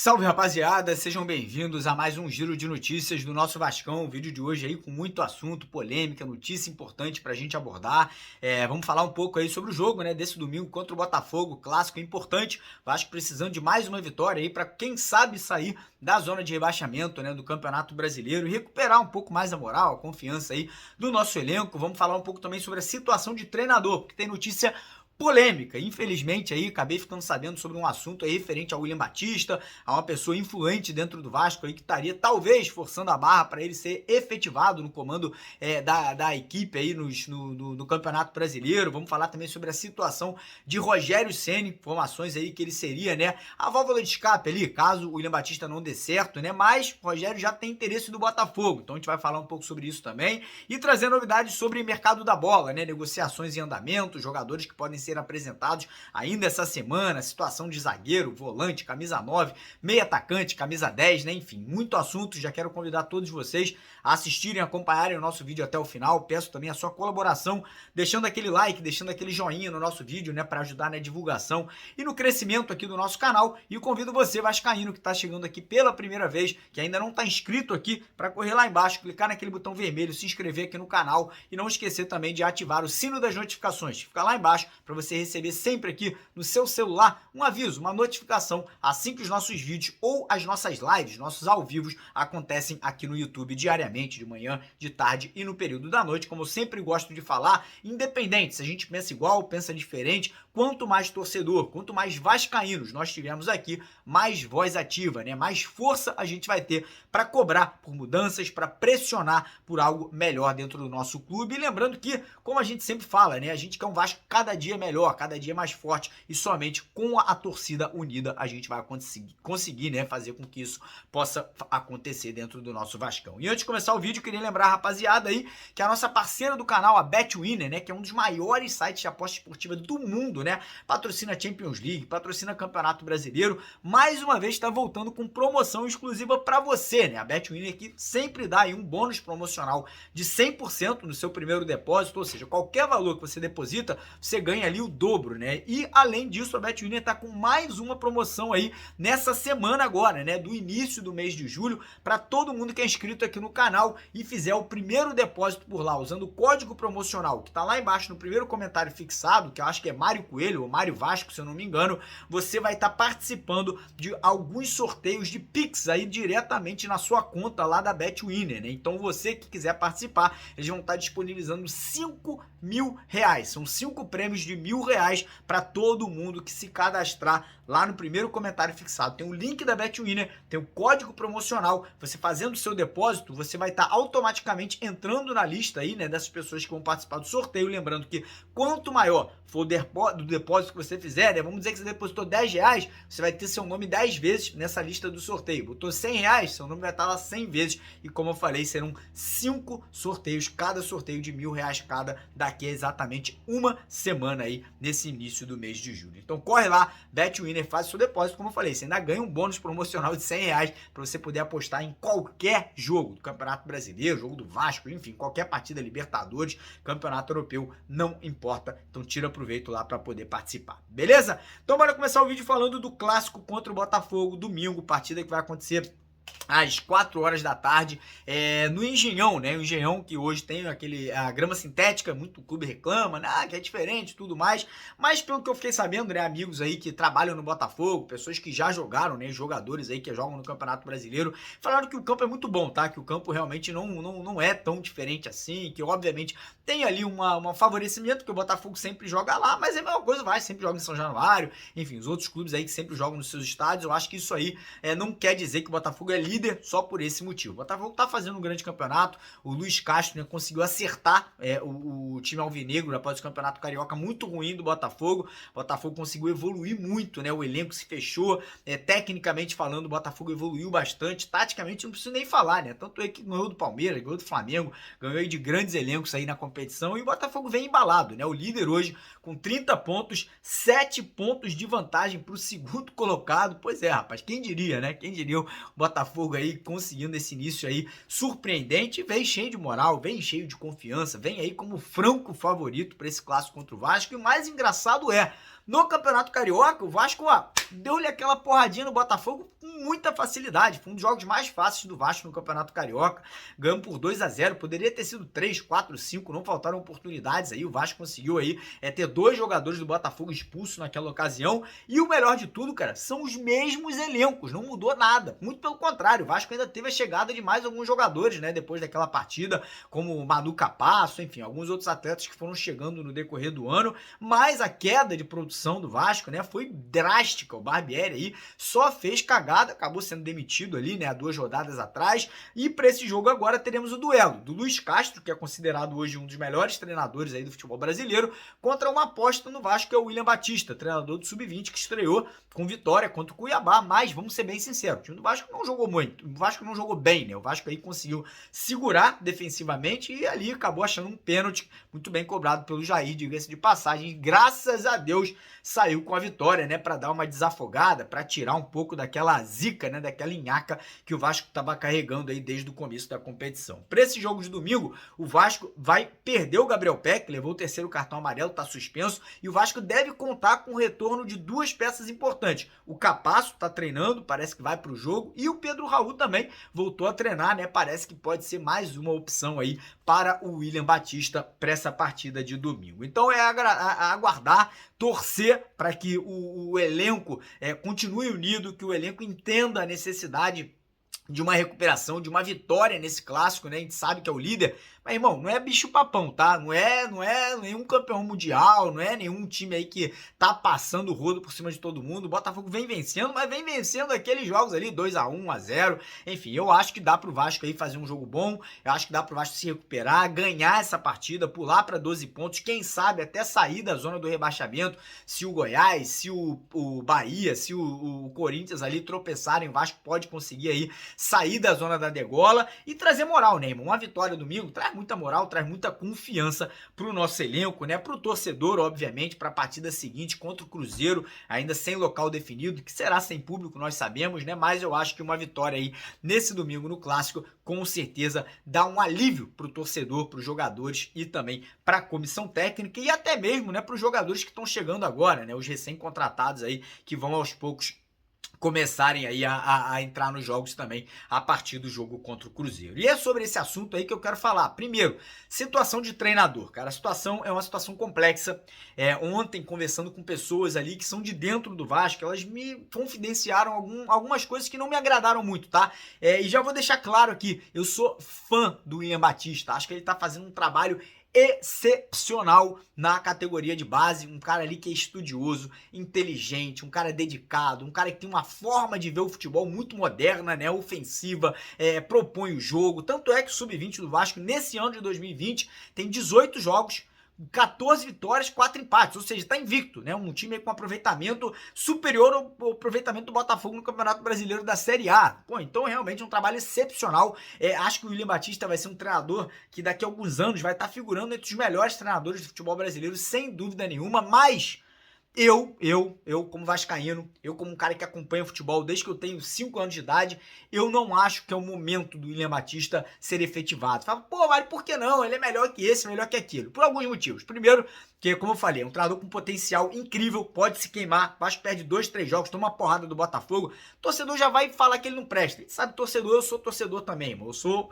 Salve, rapaziada, sejam bem-vindos a mais um giro de notícias do nosso Vascão. O vídeo de hoje aí com muito assunto, polêmica, notícia importante pra gente abordar. Vamos falar um pouco aí sobre o jogo, né, desse domingo contra o Botafogo, clássico importante. Vasco precisando de mais uma vitória aí pra quem sabe sair da zona de rebaixamento, né, do Campeonato Brasileiro e recuperar um pouco mais a moral, a confiança aí do nosso elenco. Vamos falar um pouco também sobre a situação de treinador, porque tem notícia polêmica. Infelizmente aí acabei ficando sabendo sobre um assunto aí referente ao William Batista, a uma pessoa influente dentro do Vasco aí que estaria talvez forçando a barra para ele ser efetivado no comando da equipe aí no Campeonato Brasileiro. Vamos falar também sobre a situação de Rogério Ceni, informações aí que ele seria, né, a válvula de escape ali, caso o William Batista não dê certo, né, mas o Rogério já tem interesse do Botafogo, então a gente vai falar um pouco sobre isso também e trazer novidades sobre o mercado da bola, né, negociações em andamento, jogadores que podem ser apresentados ainda essa semana, situação de zagueiro, volante, camisa 9, meio atacante, camisa 10, né? Enfim, muito assunto. Já quero convidar todos vocês a assistirem, acompanharem o nosso vídeo até o final. Peço também a sua colaboração, deixando aquele like, deixando aquele joinha no nosso vídeo, né, para ajudar na divulgação e no crescimento aqui do nosso canal. E eu convido você, vascaíno, que está chegando aqui pela primeira vez, que ainda não está inscrito aqui, para correr lá embaixo, clicar naquele botão vermelho, se inscrever aqui no canal e não esquecer também de ativar o sino das notificações. Fica lá embaixo para você receber sempre aqui no seu celular um aviso, uma notificação assim que os nossos vídeos ou as nossas lives, nossos ao vivos acontecem aqui no YouTube diariamente, de manhã, de tarde e no período da noite. Como eu sempre gosto de falar, independente se a gente pensa igual, pensa diferente, quanto mais torcedor, quanto mais vascaínos nós tivermos aqui, mais voz ativa, né? Mais força a gente vai ter para cobrar por mudanças, para pressionar por algo melhor dentro do nosso clube. E lembrando que, como a gente sempre fala, né, a gente quer um Vasco cada dia melhor, cada dia mais forte, e somente com a torcida unida a gente vai conseguir, né, fazer com que isso possa acontecer dentro do nosso Vascão. E antes de começar o vídeo, queria lembrar a rapaziada aí que a nossa parceira do canal, a BetWinner, né, que é um dos maiores sites de aposta esportiva do mundo, né, patrocina a Champions League, patrocina o Campeonato Brasileiro, mais uma vez está voltando com promoção exclusiva para você, né? A BetWinner que sempre dá aí um bônus promocional de 100% no seu primeiro depósito, ou seja, qualquer valor que você deposita, você ganha ali o dobro, né? E além disso, a BetWinner tá com mais uma promoção aí nessa semana agora, né, do início do mês de julho, para todo mundo que é inscrito aqui no canal e fizer o primeiro depósito por lá, usando o código promocional que tá lá embaixo no primeiro comentário fixado, que eu acho que é Mário Coelho ou Mário Vasco, se eu não me engano, você vai estar participando de alguns sorteios de Pix aí diretamente na sua conta lá da BetWinner, né? Então você que quiser participar, eles vão estar disponibilizando 5 mil reais, são 5 prêmios de R$1.000 para todo mundo que se cadastrar lá no primeiro comentário fixado. Tem o link da BetWinner, tem o código promocional. Você fazendo o seu depósito, você vai estar automaticamente entrando na lista aí, né, dessas pessoas que vão participar do sorteio. Lembrando que quanto maior for o depósito que você fizer, né, vamos dizer que você depositou R$10, você vai ter seu nome 10 vezes nessa lista do sorteio. Botou R$100, seu nome vai estar lá 100 vezes. E como eu falei, serão 5 sorteios, cada sorteio de R$1.000 cada, daqui a exatamente uma semana aí, nesse início do mês de julho. Então corre lá, BetWinner, faz o seu depósito, como eu falei, você ainda ganha um bônus promocional de R$100 para você poder apostar em qualquer jogo do Campeonato Brasileiro, jogo do Vasco, enfim, qualquer partida, Libertadores, Campeonato Europeu, não importa. Então tira proveito lá para poder participar, beleza? Então bora começar o vídeo falando do clássico contra o Botafogo, domingo, partida que vai acontecer às 4 horas da tarde, no Engenhão, né? O Engenhão que hoje tem a grama sintética, muito clube reclama, né? Que é diferente e tudo mais, mas pelo que eu fiquei sabendo, né, amigos aí que trabalham no Botafogo, pessoas que já jogaram, né, jogadores aí que jogam no Campeonato Brasileiro, falaram que o campo é muito bom, tá? Que o campo realmente não é tão diferente assim, que obviamente tem ali um favorecimento, que o Botafogo sempre joga lá, mas é a mesma coisa, vai, sempre joga em São Januário, enfim, os outros clubes aí que sempre jogam nos seus estádios. Eu acho que isso aí não quer dizer que o Botafogo é líder só por esse motivo. O Botafogo tá fazendo um grande campeonato, o Luiz Castro, né, conseguiu acertar o time alvinegro após o Campeonato Carioca muito ruim do Botafogo. O Botafogo conseguiu evoluir muito, né, o elenco se fechou, tecnicamente falando, o Botafogo evoluiu bastante, taticamente não preciso nem falar, né, tanto é que ganhou do Palmeiras, ganhou do Flamengo, ganhou aí de grandes elencos aí na competição, e o Botafogo vem embalado, né, o líder hoje com 30 pontos, 7 pontos de vantagem para o segundo colocado. Pois é, rapaz, quem diria, né, quem diria o Botafogo Botafogo aí conseguindo esse início aí surpreendente, vem cheio de moral, vem cheio de confiança, vem aí como franco favorito para esse clássico contra o Vasco. E o mais engraçado no Campeonato Carioca, o Vasco, deu-lhe aquela porradinha no Botafogo com muita facilidade. Foi um dos jogos mais fáceis do Vasco no Campeonato Carioca. Ganhamos por 2-0. Poderia ter sido 3, 4, 5. Não faltaram oportunidades aí. O Vasco conseguiu aí ter 2 jogadores do Botafogo expulsos naquela ocasião. E o melhor de tudo, cara, são os mesmos elencos. Não mudou nada. Muito pelo contrário. O Vasco ainda teve a chegada de mais alguns jogadores, né? Depois daquela partida, como o Manu Capasso, enfim, alguns outros atletas que foram chegando no decorrer do ano. Mas a queda de produção do Vasco, né, foi drástica. O Barbieri aí só fez cagada, acabou sendo demitido ali, né, há 2 rodadas atrás. E para esse jogo agora teremos o duelo do Luiz Castro, que é considerado hoje um dos melhores treinadores aí do futebol brasileiro, contra uma aposta no Vasco, que é o William Batista, treinador do Sub-20, que estreou com vitória contra o Cuiabá. Mas vamos ser bem sinceros, o time do Vasco não jogou muito, o Vasco não jogou bem, né? O Vasco aí conseguiu segurar defensivamente e ali acabou achando um pênalti muito bem cobrado pelo Jair, diga-se de passagem. Graças a Deus saiu com a vitória, né, para dar uma desafogada, para tirar um pouco daquela zica, né, daquela nhaca que o Vasco estava carregando aí desde o começo da competição. Para esse jogo de domingo, o Vasco vai perder o Gabriel Peck, levou o 3º cartão amarelo, está suspenso, e o Vasco deve contar com o retorno de 2 peças importantes. O Capasso está treinando, parece que vai para o jogo, e o Pedro Raul também voltou a treinar, né, parece que pode ser mais uma opção aí para o William Batista para essa partida de domingo. Então é aguardar, torcer para que o elenco continue unido, que o elenco entenda a necessidade de uma recuperação, de uma vitória nesse clássico, né? A gente sabe que é o líder, mas, irmão, não é bicho papão, tá? Não é nenhum campeão mundial, não é nenhum time aí que tá passando o rodo por cima de todo mundo. O Botafogo vem vencendo, mas vem vencendo aqueles jogos ali, 2-1, 1-0. Enfim, eu acho que dá pro Vasco aí fazer um jogo bom, eu acho que dá pro Vasco se recuperar, ganhar essa partida, pular para 12 pontos, quem sabe até sair da zona do rebaixamento, se o Goiás, se o Bahia, se o Corinthians ali tropeçarem, o Vasco pode conseguir aí sair da zona da degola e trazer moral, né, irmão? Uma vitória domingo traz muita moral, traz muita confiança pro nosso elenco, né? Pro torcedor, obviamente, pra partida seguinte contra o Cruzeiro, ainda sem local definido, que será sem público, nós sabemos, né? Mas eu acho que uma vitória aí nesse domingo no Clássico, com certeza dá um alívio pro torcedor, pros jogadores e também pra comissão técnica e até mesmo, né, pros jogadores que estão chegando agora, né? Os recém-contratados aí que vão aos poucos começarem aí a entrar nos jogos também a partir do jogo contra o Cruzeiro. E é sobre esse assunto aí que eu quero falar. Primeiro, situação de treinador. Cara, a situação é uma situação complexa. Ontem, conversando com pessoas ali que são de dentro do Vasco, elas me confidenciaram algumas coisas que não me agradaram muito, tá? E já vou deixar claro aqui, eu sou fã do William Batista. Acho que ele tá fazendo um trabalho excepcional na categoria de base, um cara ali que é estudioso, inteligente, um cara dedicado, um cara que tem uma forma de ver o futebol muito moderna, né, ofensiva, propõe o jogo, tanto é que o Sub-20 do Vasco nesse ano de 2020 tem 18 jogos, 14 vitórias, 4 empates, ou seja, está invicto, né? Um time com aproveitamento superior ao aproveitamento do Botafogo no Campeonato Brasileiro da Série A. Pô, então realmente é um trabalho excepcional. Acho que o William Batista vai ser um treinador que daqui a alguns anos vai estar figurando entre os melhores treinadores do futebol brasileiro, sem dúvida nenhuma, mas eu como vascaíno, eu como um cara que acompanha o futebol desde que eu tenho 5 anos de idade, eu não acho que é o momento do William Batista ser efetivado. Fala, pô, Mário, por que não? Ele é melhor que esse, melhor que aquilo. Por alguns motivos. Primeiro, que, como eu falei, é um treinador com potencial incrível, pode se queimar, Vasco perde 2, 3 jogos, toma uma porrada do Botafogo, o torcedor já vai falar que ele não presta. Ele sabe, torcedor, eu sou torcedor também, irmão. Eu sou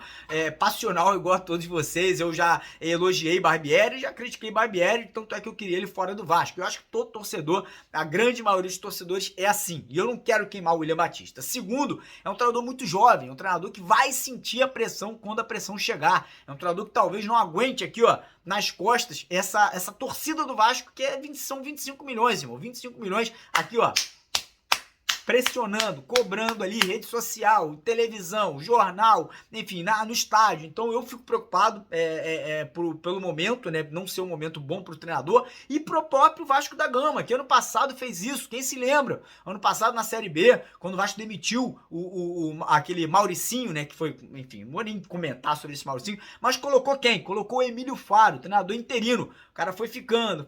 passional igual a todos vocês, eu já elogiei Barbieri, já critiquei Barbieri, tanto é que eu queria ele fora do Vasco. Eu acho que todo torcedor, a grande maioria dos torcedores é assim, e eu não quero queimar o William Batista. Segundo, é um treinador muito jovem, é um treinador que vai sentir a pressão quando a pressão chegar, é um treinador que talvez não aguente aqui, ó, nas costas, essa torcida do Vasco, que são 25 milhões, irmão. 25 milhões aqui, ó, pressionando, cobrando ali, rede social, televisão, jornal, enfim, no estádio. Então eu fico preocupado pelo momento, né, não ser um momento bom pro treinador e pro próprio Vasco da Gama, que ano passado fez isso, quem se lembra? Ano passado na Série B, quando o Vasco demitiu aquele Mauricinho, né, que foi, enfim, não vou nem comentar sobre esse Mauricinho, mas colocou quem? Colocou o Emílio Faro, treinador interino. O cara foi ficando,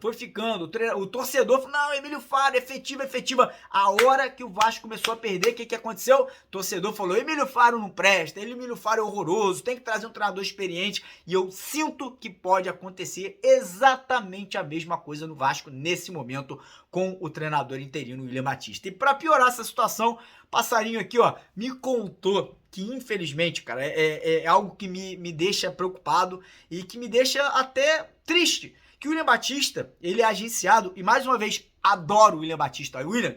o torcedor falou, não, Emílio Faro, efetiva. A hora que o Vasco Vasco começou a perder, o que aconteceu? O torcedor falou, Emílio Faro não presta, Emílio Faro é horroroso, tem que trazer um treinador experiente, e eu sinto que pode acontecer exatamente a mesma coisa no Vasco nesse momento com o treinador interino William Batista. E para piorar essa situação, passarinho aqui, ó, me contou que infelizmente, cara, é algo que me deixa preocupado e que me deixa até triste, que o William Batista, ele é agenciado, e mais uma vez, adoro o William Batista. William,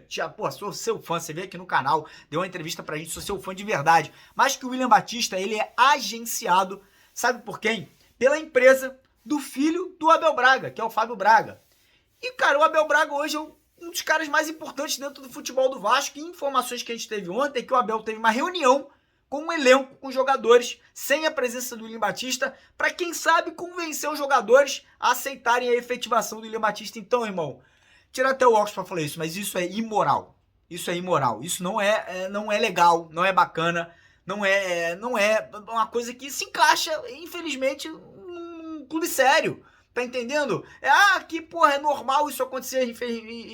sou seu fã, você veio aqui no canal, deu uma entrevista pra gente, sou seu fã de verdade, mas que o William Batista, ele é agenciado, sabe por quem? Pela empresa do filho do Abel Braga, que é o Fábio Braga. E, cara, o Abel Braga hoje é um dos caras mais importantes dentro do futebol do Vasco, e informações que a gente teve ontem é que o Abel teve uma reunião com um elenco, com jogadores, sem a presença do William Batista, para quem sabe convencer os jogadores a aceitarem a efetivação do William Batista. Então, irmão, tira até o óculos para falar isso, mas isso é imoral. Isso é imoral. Isso não é legal, não é bacana, não é uma coisa que se encaixa, infelizmente, num clube sério. Tá entendendo? Que porra, é normal isso acontecer,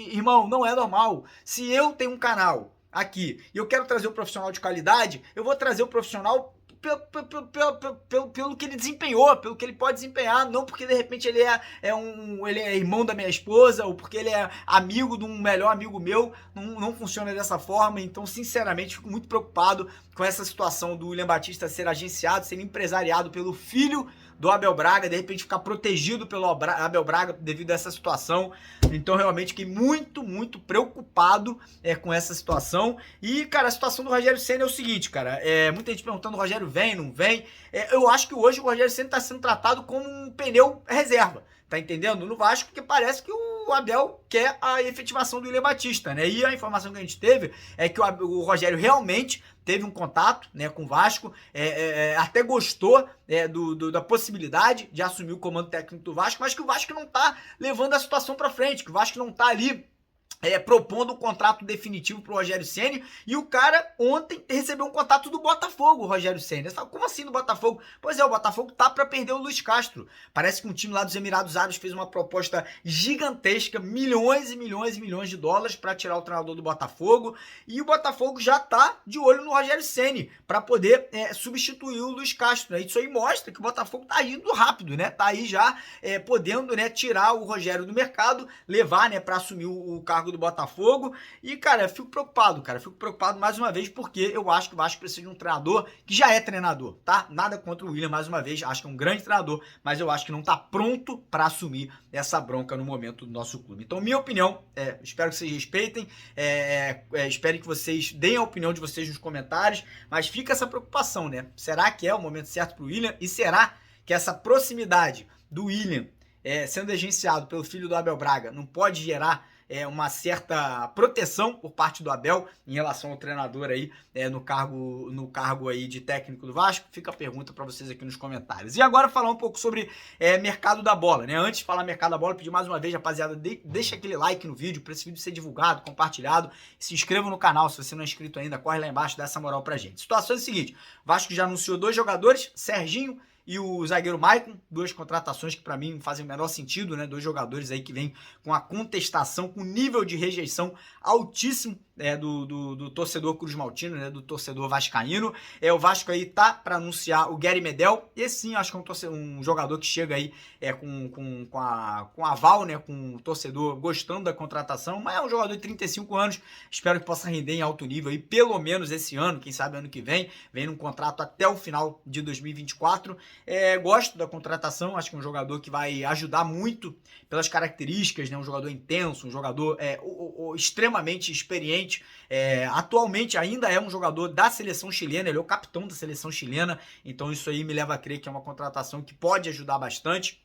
irmão. Não é normal. Se eu tenho um canal aqui e eu quero trazer um profissional de qualidade, eu vou trazer o profissional pelo que ele desempenhou, pelo que ele pode desempenhar, não porque de repente ele é irmão da minha esposa ou porque ele é amigo de um melhor amigo meu. Não funciona dessa forma. Então, sinceramente, fico muito preocupado com essa situação do William Batista ser agenciado, ser empresariado pelo filho do Abel Braga, de repente ficar protegido pelo Abel Braga devido a essa situação. Então, realmente, fiquei muito, muito preocupado com essa situação. E, cara, a situação do Rogério Ceni é o seguinte, cara, muita gente perguntando, o Rogério vem, não vem? Eu acho que hoje o Rogério Ceni está sendo tratado como um pneu reserva, tá entendendo? No Vasco, porque parece que o Abel quer a efetivação do William Batista, né? E a informação que a gente teve é que o Rogério realmente teve um contato, né, com o Vasco, até gostou da possibilidade de assumir o comando técnico do Vasco, mas que o Vasco não tá levando a situação para frente, que o Vasco não tá ali propondo um contrato definitivo pro Rogério Ceni, e o cara ontem recebeu um contato do Botafogo, o Rogério Ceni. Você fala, como assim do Botafogo? Pois é, o Botafogo tá para perder o Luiz Castro. Parece que um time lá dos Emirados Árabes fez uma proposta gigantesca, milhões e milhões e milhões de dólares para tirar o treinador do Botafogo, e o Botafogo já tá de olho no Rogério Ceni para poder substituir o Luiz Castro, né? Isso aí mostra que o Botafogo tá indo rápido, né? Tá aí já podendo, né, tirar o Rogério do mercado, levar, né, para assumir o cargo do Botafogo. E, cara, eu fico preocupado mais uma vez, porque eu acho que o Vasco precisa de um treinador que já é treinador, tá? Nada contra o William, mais uma vez, acho que é um grande treinador, mas eu acho que não tá pronto para assumir essa bronca no momento do nosso clube. Então, minha opinião, espero que vocês respeitem, espero que vocês deem a opinião de vocês nos comentários, mas fica essa preocupação, né? Será que é o momento certo pro William? E será que essa proximidade do William sendo agenciado pelo filho do Abel Braga não pode gerar uma certa proteção por parte do Abel em relação ao treinador aí no cargo aí de técnico do Vasco? Fica a pergunta para vocês aqui nos comentários. E agora falar um pouco sobre mercado da bola, né? Antes de falar mercado da bola, pedir mais uma vez, rapaziada, deixa aquele like no vídeo para esse vídeo ser divulgado, compartilhado, se inscreva no canal se você não é inscrito ainda, corre lá embaixo, dá essa moral pra gente. Situação é a seguinte, o Vasco já anunciou 2 jogadores, Serginho e o zagueiro Maicon, 2 contratações que para mim fazem o menor sentido, né? 2 jogadores aí que vêm com a contestação, com nível de rejeição altíssimo do torcedor Cruz Maltino, né? Do torcedor vascaíno. O Vasco aí tá para anunciar o Gary Medel. Esse sim, acho que é um jogador que chega aí com aval, né? Com o torcedor gostando da contratação, mas é um jogador de 35 anos. Espero que possa render em alto nível aí, pelo menos esse ano, quem sabe ano que vem num contrato até o final de 2024. Gosto da contratação, acho que é um jogador que vai ajudar muito pelas características, né? Um jogador intenso, um jogador extremamente experiente. Atualmente ainda é um jogador da seleção chilena, ele é o capitão da seleção chilena, então isso aí me leva a crer que é uma contratação que pode ajudar bastante.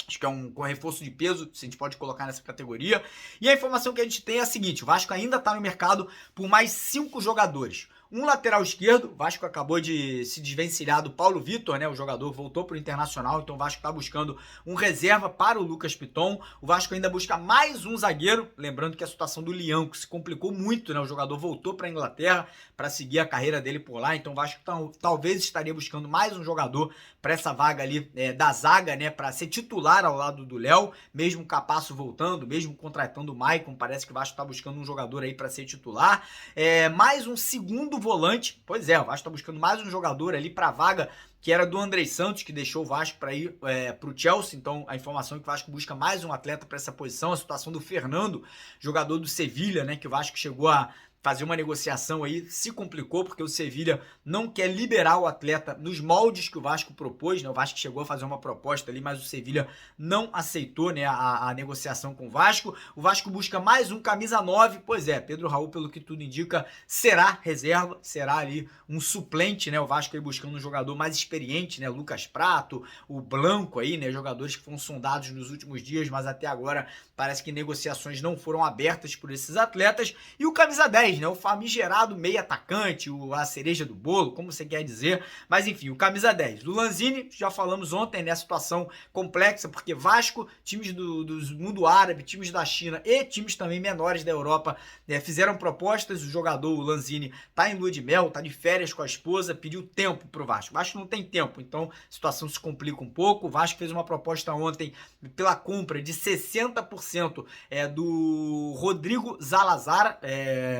Acho que é um reforço de peso, se a gente pode colocar nessa categoria. E a informação que a gente tem é a seguinte, o Vasco ainda está no mercado por mais 5 jogadores. Um lateral esquerdo, o Vasco acabou de se desvencilhar do Paulo Vitor, né? O jogador voltou para o Internacional, então o Vasco está buscando um reserva para o Lucas Piton. O Vasco ainda busca mais um zagueiro, lembrando que a situação do Leão, que se complicou muito, né? O jogador voltou para a Inglaterra para seguir a carreira dele por lá, então o Vasco talvez estaria buscando mais um jogador para essa vaga ali da zaga, né, para ser titular ao lado do Léo, mesmo o Capasso voltando, mesmo contratando o Maicon, parece que o Vasco tá buscando um jogador aí para ser titular, mais um segundo volante, pois é, o Vasco tá buscando mais um jogador ali para a vaga que era do Andrei Santos, que deixou o Vasco para ir para o Chelsea. Então a informação é que o Vasco busca mais um atleta para essa posição. A situação do Fernando, jogador do Sevilha, né, que o Vasco chegou a fazer uma negociação aí, se complicou porque o Sevilha não quer liberar o atleta nos moldes que o Vasco propôs, né? O Vasco chegou a fazer uma proposta ali, mas o Sevilha não aceitou, né, a negociação com o Vasco. O Vasco busca mais um camisa 9, pois é, Pedro Raul, pelo que tudo indica, será reserva, será ali um suplente, né? O Vasco aí buscando um jogador mais experiente, né? Lucas Prato, o Blanco aí, né? Jogadores que foram sondados nos últimos dias, mas até agora parece que negociações não foram abertas por esses atletas. E o camisa 10, né? O famigerado meio atacante, a cereja do bolo, como você quer dizer. Mas enfim, o camisa 10. Do Lanzini, já falamos ontem, né? Situação complexa, porque Vasco, times do mundo árabe, times da China e times também menores da Europa fizeram propostas. O jogador, o Lanzini, tá em lua de mel, tá de férias com a esposa, pediu tempo pro Vasco. O Vasco não tem tempo, então a situação se complica um pouco. O Vasco fez uma proposta ontem pela compra de 60% do Rodrigo Zalazar,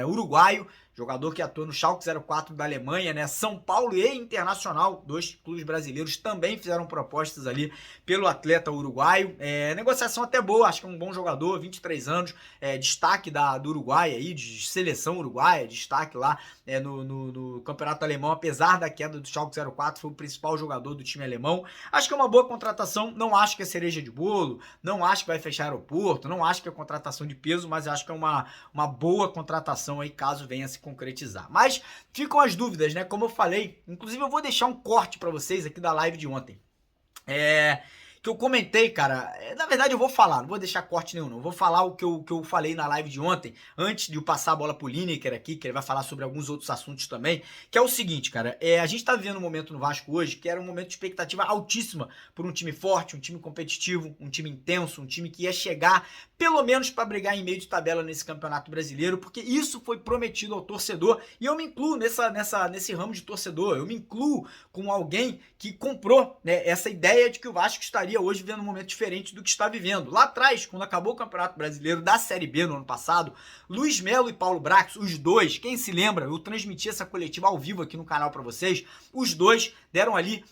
uruguaio, jogador que atua no Schalke 04 da Alemanha, né? São Paulo e Internacional, dois clubes brasileiros, também fizeram propostas ali pelo atleta uruguaio. Negociação até boa, acho que é um bom jogador, 23 anos, destaque do Uruguai aí, de seleção uruguaia, destaque lá no campeonato alemão, apesar da queda do Schalke 04, foi o principal jogador do time alemão. Acho que é uma boa contratação, não acho que é cereja de bolo, não acho que vai fechar aeroporto, não acho que é contratação de peso, mas acho que é uma boa contratação aí, caso venha se concretizar. Mas ficam as dúvidas, né? Como eu falei, inclusive eu vou deixar um corte para vocês aqui da live de ontem. Que eu comentei, cara, na verdade eu vou falar, não vou deixar corte nenhum, não. Eu vou falar o que eu falei na live de ontem, antes de eu passar a bola pro Lineker aqui, que ele vai falar sobre alguns outros assuntos também, que é o seguinte, cara, a gente tá vivendo um momento no Vasco hoje que era um momento de expectativa altíssima por um time forte, um time competitivo, um time intenso, um time que ia chegar pelo menos para brigar em meio de tabela nesse Campeonato Brasileiro, porque isso foi prometido ao torcedor, e eu me incluo nesse ramo de torcedor, eu me incluo com alguém que comprou, né, essa ideia de que o Vasco estaria hoje vivendo um momento diferente do que está vivendo. Lá atrás, quando acabou o Campeonato Brasileiro da Série B no ano passado, Luiz Melo e Paulo Brax, os dois, quem se lembra, eu transmiti essa coletiva ao vivo aqui no canal para vocês, os dois deram ali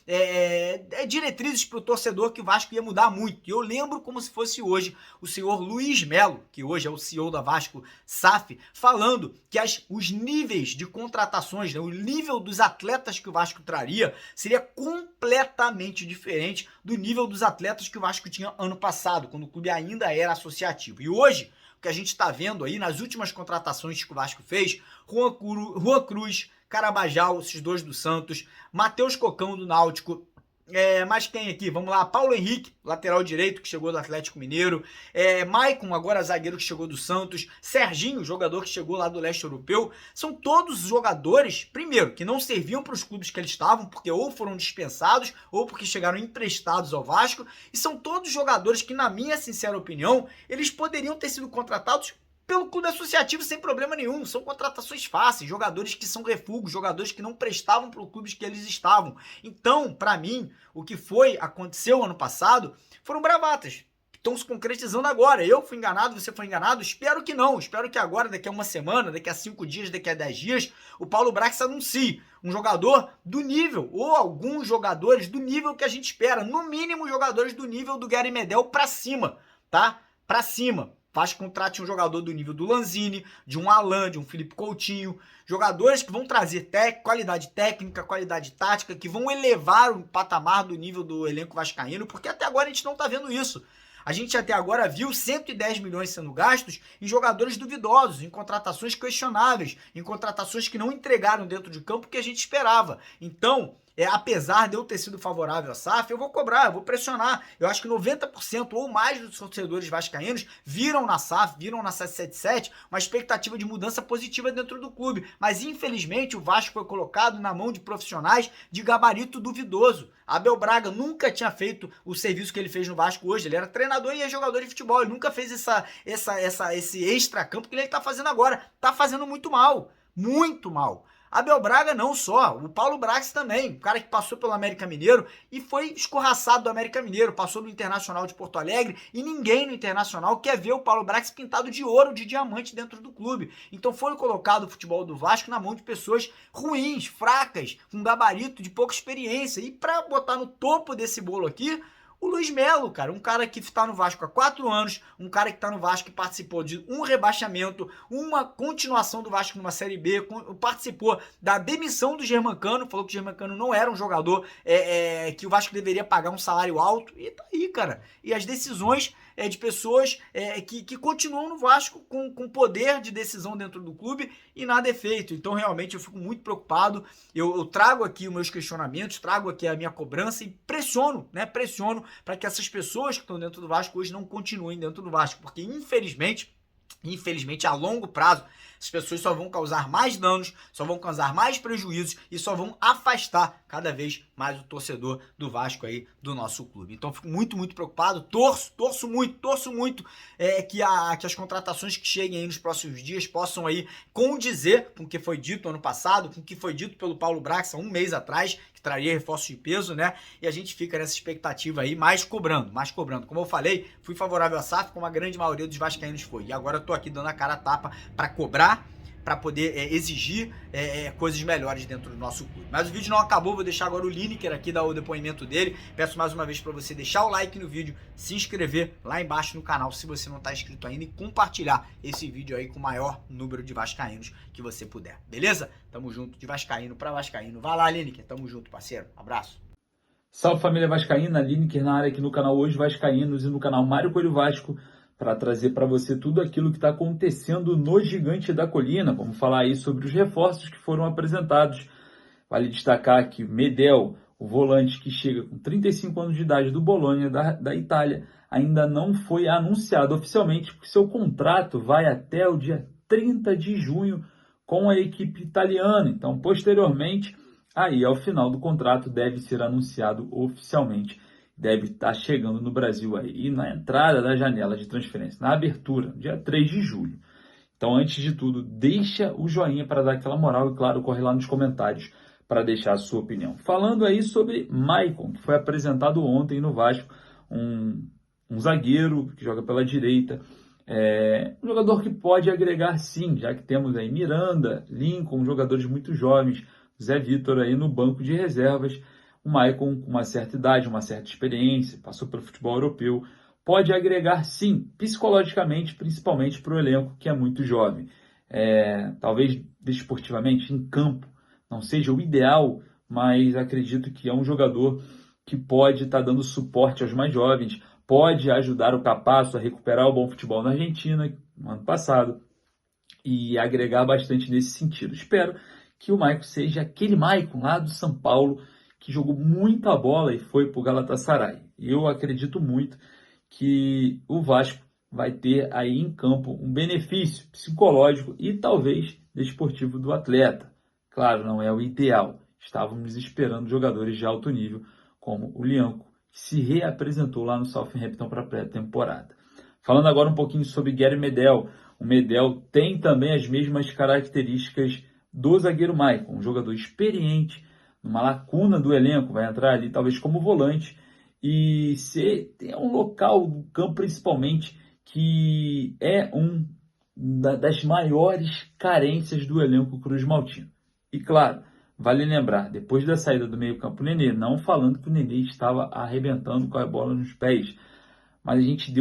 diretrizes para o torcedor que o Vasco ia mudar muito. E eu lembro como se fosse hoje o senhor Luiz Melo, que hoje é o CEO da Vasco SAF, falando que os níveis de contratações, né, o nível dos atletas que o Vasco traria seria completamente diferente do nível dos atletas que o Vasco tinha ano passado, quando o clube ainda era associativo. E hoje, o que a gente está vendo aí nas últimas contratações que o Vasco fez, Juan Cruz, Carabajal, esses dois do Santos, Matheus Cocão do Náutico, mas quem aqui? Vamos lá, Paulo Henrique, lateral direito, que chegou do Atlético Mineiro, Maicon, agora zagueiro, que chegou do Santos, Serginho, jogador que chegou lá do leste europeu, são todos jogadores, primeiro, que não serviam para os clubes que eles estavam, porque ou foram dispensados, ou porque chegaram emprestados ao Vasco, e são todos jogadores que, na minha sincera opinião, eles poderiam ter sido contratados pelo clube associativo sem problema nenhum. São contratações fáceis, jogadores que são refugos, jogadores que não prestavam para os clubes que eles estavam. Então, para mim, o que aconteceu ano passado foram bravatas. Estão se concretizando agora. Eu fui enganado, você foi enganado? Espero que não. Espero que agora, daqui a uma semana, daqui a 5 dias, daqui a 10 dias, o Paulo Brax anuncie um jogador do nível, ou alguns jogadores do nível que a gente espera. No mínimo, jogadores do nível do Gary Medel para cima, tá? Para cima. Faz contrate um jogador do nível do Lanzini, de um Alan, de um Felipe Coutinho, jogadores que vão trazer qualidade técnica, qualidade tática, que vão elevar o patamar do nível do elenco vascaíno, porque até agora a gente não tá vendo isso. A gente até agora viu 110 milhões sendo gastos em jogadores duvidosos, em contratações questionáveis, em contratações que não entregaram dentro de campo o que a gente esperava. Então, apesar de eu ter sido favorável à SAF, eu vou cobrar, eu vou pressionar. Eu acho que 90% ou mais dos torcedores vascaínos viram na SAF, viram na 777 uma expectativa de mudança positiva dentro do clube. Mas, infelizmente, o Vasco foi colocado na mão de profissionais de gabarito duvidoso. Abel Braga nunca tinha feito o serviço que ele fez no Vasco hoje. Ele era treinador e é jogador de futebol. Ele nunca fez esse extra-campo que ele está fazendo agora. Está fazendo muito mal. Muito mal. Abel Braga não só, o Paulo Brax também, um cara que passou pelo América Mineiro e foi escorraçado do América Mineiro, passou no Internacional de Porto Alegre e ninguém no Internacional quer ver o Paulo Brax pintado de ouro, de diamante dentro do clube. Então foi colocado o futebol do Vasco na mão de pessoas ruins, fracas, com gabarito, de pouca experiência. E para botar no topo desse bolo aqui, o Luiz Melo, cara, um cara que está no Vasco há 4 anos, um cara que está no Vasco que participou de um rebaixamento, uma continuação do Vasco numa Série B, participou da demissão do Germancano, falou que o Germancano não era um jogador que o Vasco deveria pagar um salário alto, e tá aí, cara. E as decisões de pessoas que continuam no Vasco com poder de decisão dentro do clube e nada é feito. Então, realmente, eu fico muito preocupado. Eu trago aqui os meus questionamentos, trago aqui a minha cobrança e pressiono para que essas pessoas que estão dentro do Vasco hoje não continuem dentro do Vasco, porque infelizmente, a longo prazo, as pessoas só vão causar mais danos, só vão causar mais prejuízos e só vão afastar cada vez mais o torcedor do Vasco aí do nosso clube. Então, fico muito, muito preocupado, torço muito que as contratações que cheguem aí nos próximos dias possam aí condizer com o que foi dito ano passado, com o que foi dito pelo Paulo Brax há um mês atrás, que traria reforço de peso, né? E a gente fica nessa expectativa aí, mais cobrando. Como eu falei, fui favorável à SAF, como a grande maioria dos vascaínos foi. E agora eu tô aqui dando a cara a tapa para cobrar, para poder exigir coisas melhores dentro do nosso clube. Mas o vídeo não acabou, vou deixar agora o Lineker aqui dar o depoimento dele. Peço mais uma vez para você deixar o like no vídeo, se inscrever lá embaixo no canal se você não está inscrito ainda e compartilhar esse vídeo aí com o maior número de vascaínos que você puder. Beleza? Tamo junto, de vascaíno para vascaíno. Vai lá, Lineker, tamo junto, parceiro. Abraço. Salve, família vascaína, Lineker na área aqui no canal Hoje Vascaínos e no canal Mário Coelho Vasco, para trazer para você tudo aquilo que está acontecendo no Gigante da Colina. Vamos falar aí sobre os reforços que foram apresentados. Vale destacar que Medel, o volante que chega com 35 anos de idade do Bolonha, da Itália, ainda não foi anunciado oficialmente, porque seu contrato vai até o dia 30 de junho com a equipe italiana. Então, posteriormente, aí ao final do contrato deve ser anunciado oficialmente. Deve estar chegando no Brasil aí, e na entrada da janela de transferência, na abertura, dia 3 de julho. Então, antes de tudo, deixa o joinha para dar aquela moral e, claro, corre lá nos comentários para deixar a sua opinião. Falando aí sobre Maicon, que foi apresentado ontem no Vasco, um zagueiro que joga pela direita, um jogador que pode agregar sim, já que temos aí Miranda, Lincoln, jogadores muito jovens, Zé Vitor aí no banco de reservas. O Maicon, com uma certa idade, uma certa experiência, passou pelo futebol europeu, pode agregar sim, psicologicamente, principalmente para o elenco que é muito jovem. Talvez desportivamente, em campo, não seja o ideal, mas acredito que é um jogador que pode estar dando suporte aos mais jovens, pode ajudar o Capasso a recuperar o bom futebol na Argentina, no ano passado, e agregar bastante nesse sentido. Espero que o Maicon seja aquele Maicon lá do São Paulo, que jogou muita bola e foi para o Galatasaray. Eu acredito muito que o Vasco vai ter aí em campo um benefício psicológico e talvez desportivo do atleta. Claro, não é o ideal. Estávamos esperando jogadores de alto nível, como o Lianco, que se reapresentou lá no Southampton para a pré-temporada. Falando agora um pouquinho sobre Gary Medel. O Medel tem também as mesmas características do zagueiro Maicon, um jogador experiente, numa lacuna do elenco, vai entrar ali talvez como volante, e se tem um local do campo principalmente que é das maiores carências do elenco cruz-maltino. E claro, vale lembrar, depois da saída do meio-campo Nenê, não falando que o Nenê estava arrebentando com a bola nos pés, mas a gente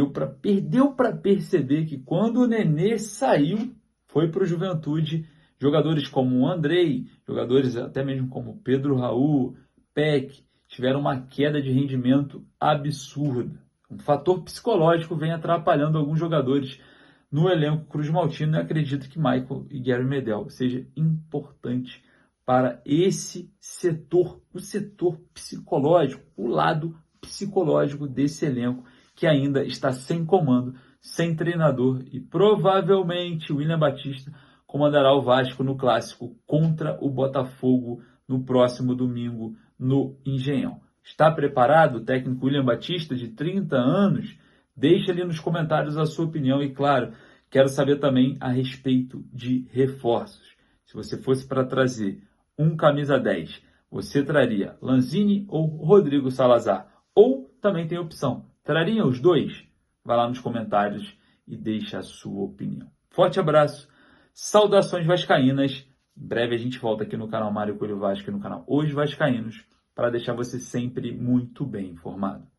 perdeu para perceber que quando o Nenê saiu, foi para o Juventude. Jogadores como o Andrei, jogadores até mesmo como Pedro Raul, Peck, tiveram uma queda de rendimento absurda. Um fator psicológico vem atrapalhando alguns jogadores no elenco cruz-maltino, e acredito que Maicon e Gary Medel seja importante para esse setor, o setor psicológico, o lado psicológico desse elenco que ainda está sem comando, sem treinador, e provavelmente o William Batista comandará o Vasco no clássico contra o Botafogo no próximo domingo no Engenhão. Está preparado o técnico William Batista, de 30 anos? Deixe ali nos comentários a sua opinião e, claro, quero saber também a respeito de reforços. Se você fosse para trazer um camisa 10, você traria Lanzini ou Rodrigo Salazar? Ou também tem a opção, traria os dois? Vai lá nos comentários e deixa a sua opinião. Forte abraço, saudações vascaínas. Em breve a gente volta aqui no canal Mário Coelho Vasco e no canal Os Vascaínos para deixar você sempre muito bem informado.